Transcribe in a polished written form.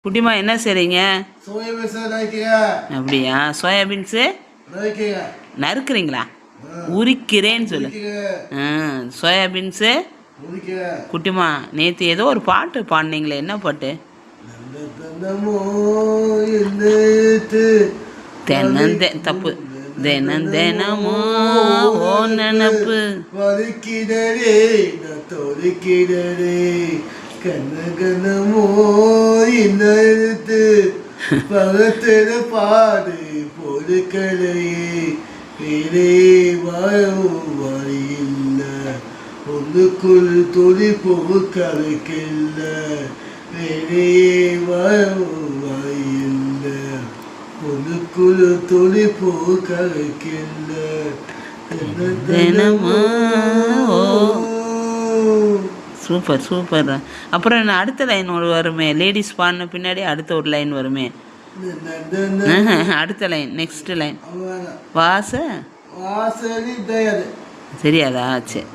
குட்டிமா என்ன செய்றீங்க? அப்படியா? சோயாபீன்ஸு நறுக்குறீங்களா? உரிக்கிறேன்னு சொல்லு. சோயாபீன்ஸு குட்டிமா நேற்று ஏதோ ஒரு பாட்டு பாடினீங்களே, என்ன பாட்டு? தப்பு. தினம் தினமோ ஓ நினப்பு வலிக்கிறே தொலைக்கிறே கனகனமோ இன்னத்து பகத்திர பாடு பொறுக்கலையே வேறே வழியில்ல ஒன்றுக்குள் துளி பொறுக்கலைக்கில்ல வேறே வழியில்ல ஒன்றுக்குள் துளி பொறுக்கலைக்கில்ல தினமோ. Super super. அப்புறம் என்ன அடுத்த லைன் ஒரு வருமே, லேடிஸ் பாடின பின்னாடி அடுத்த ஒரு லைன் வருமே, அடுத்த லைன் நெக்ஸ்ட் லைன் வாச வாசலி தெரியாதா? சரி.